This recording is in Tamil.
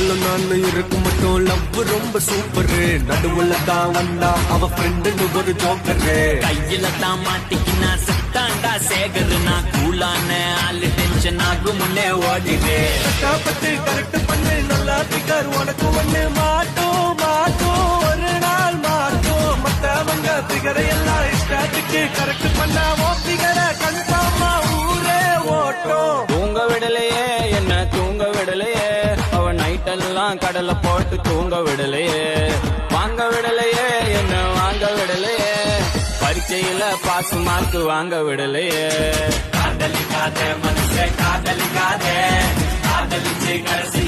நீங்களும் நானும் இருக்கும் மட்டும் லவ் ரொம்ப சூப்பரு. நடுவுல தான் வந்தா அவ ஃப்ரெண்டுன்னு ஒரு ஜோக்கரு. கையில தான் மாட்டிக்கினா சத்தாண்டா சேகரு. நான் கூலான ஆளு டென்ஷன் ஆகும் முன்னே ஓடிடு. கஷ்டப்பட்டு கரெக்ட் பண்ணு நல்லா பிகர் உனக்கு ஒண்ணு மாட்டோம் மாட்டோம் ஒரு நாள் மாட்டோம். மத்தவங்க பிகரை எல்லாம் இஷ்டத்துக்கு கரெக்ட் பண்ணா ஓ பிகரை கன்ஃபார்மா ஊரே ஓட்டும். தூங்க விடலையே என்ன தூங்க விடலையே, அவ நைட்டெல்லாம் கடலை போட்டு தூங்க விடலையே. வாங்க விடலையே என்ன வாங்க விடலையே, பரீட்சையில பாஸ் மார்க் வாங்க விடலையே. காதலிக்காதே மனுஷ காதலிக்காதே, காதலிச்சு கடைசி